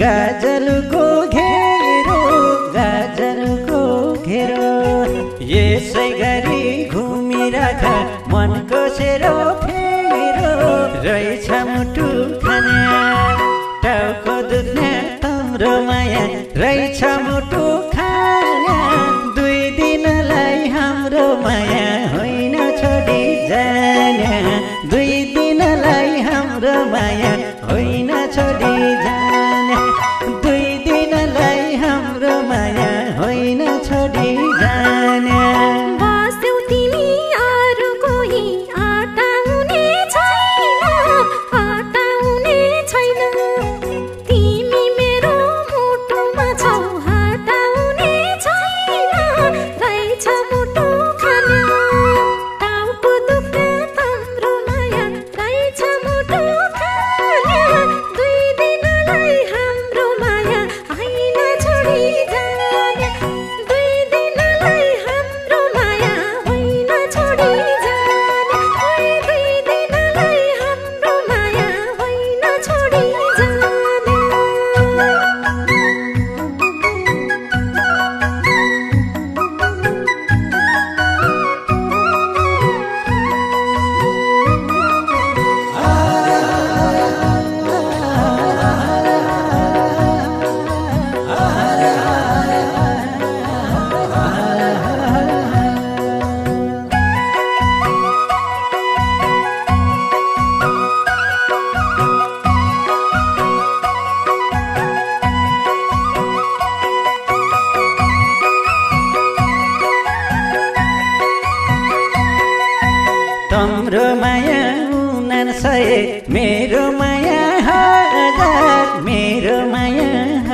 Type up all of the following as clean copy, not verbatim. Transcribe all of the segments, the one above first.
गजलको घेरो गजलको घेरो यसै गरी घुमिराख मनको सेरो फेरो रहेछ मुटु खाना टाउको दुख्ने तम्रो माया रहेछ मुटु खाना दुई दिनलाई हाम्रो माया होइन छोडी जाने दुई दिनलाई हाम्रो माया होइन छोडी जाने दुई दिनलाई हाम्रो माया होइन छोडी जाने तम्रो माया 900 मेरो माया 1000 मेरो माया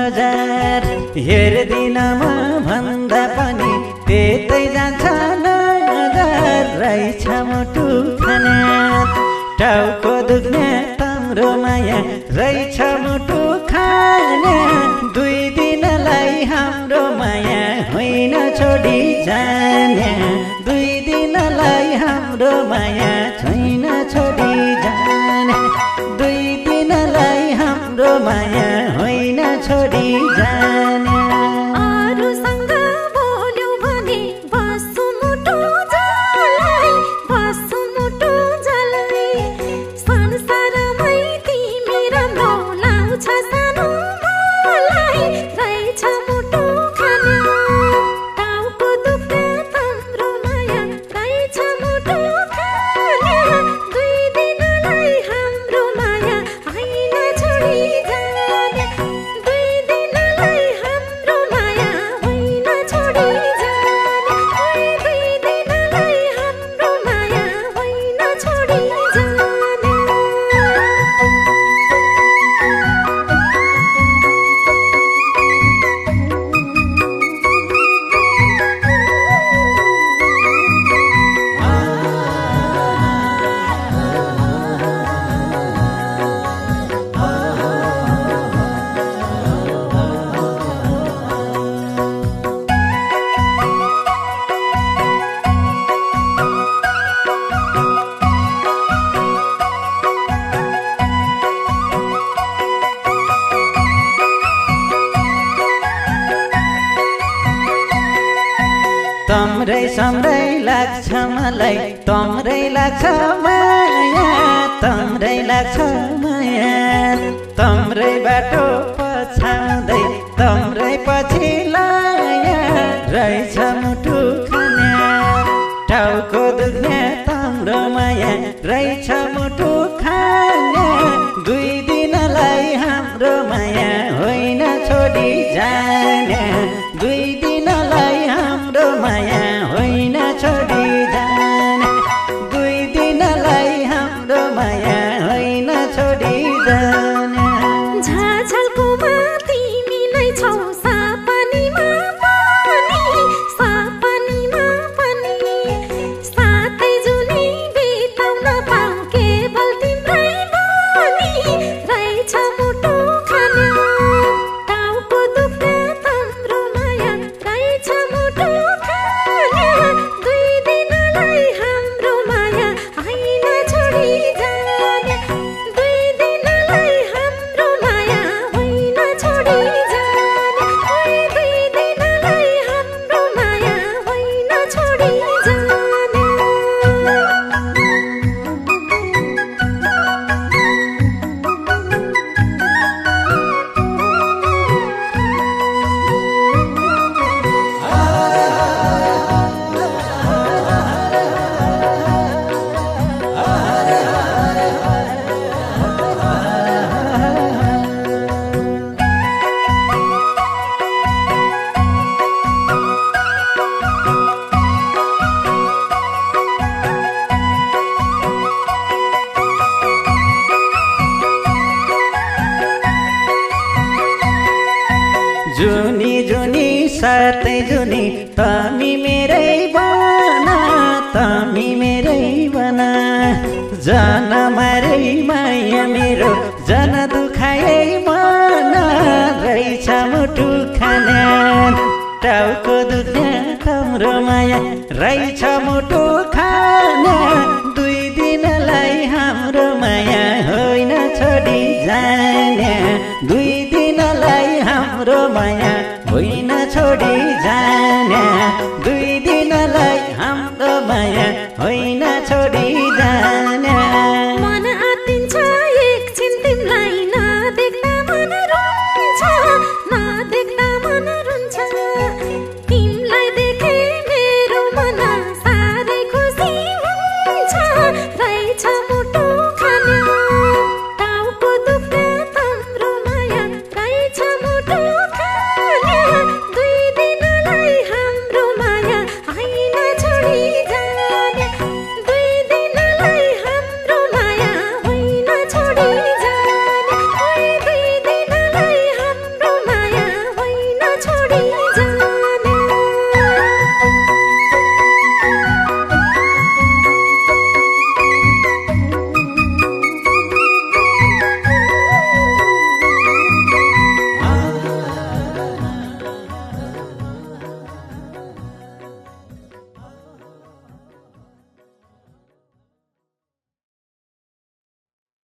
1000 हेर्दिनमा भन्दा पनि त्यतै जान्छ नजर रहेछ मुटु खाना टाउको दुख्ने तम्रो माया रहेछ मुटु खाना दुई दिनलाई हाम्रो माया होइन छोडी जाने दुई दिनलाई हाम्रो माया छैन छोडी जाने दुई दिनलाई हाम्रो माया होइन छोडी जाने अरूसँग बोल्यो भने बस्छु मुटु जलाई संसारमै तिमी राम्रो लाउँछ सानो मलाई रहेछ मुटु खाना टाउको दुख्ने तम्रो माया रहेछ मुटु खाना दुई दिनलाई हाम्रो माया होइन छोडी जाने दुई दिनलाई हाम्रो माया होइन छोडी जाने दुई दिनलाई हाम्रो माया होइन छोडी जाने तम्रै सम्रै लाग्छ मलाई तम्रै लाग्छ माया तम्रै लाग्छ माया तम्रै बाटो पछाउँदै तम्रै पछि लाया रहेछ मुटु खाना टाउको दुख्ने तम्रो माया रहेछ मुटु खाना दुई दिनलाई हाम्रो माया होइन छोडी जाने दुई दिनलाई हाम्रो माया होइन छोडी जाने दुई दिनलाई हाम्रो माया होइन छोडी जाने झाझल्को तिमीलाई छौ सपनीमा पनि साथै जुनी बिताउन पाऊ के साथै जुनी तमी मेरै बना तमी मेरै बना जन मारै माया मेरो जन दुखाए मन रहेछ मुटु खाना टाउको दुख्ने हाम्रो माया रहेछ मुटु खाना 2 दिनलाई हाम्रो माया होइन छोडी जाने 2 दिनलाई हाम्रो माया होइन छोडी जाने 2 दिनलाई हाम्रो माया होइन छोडी जाने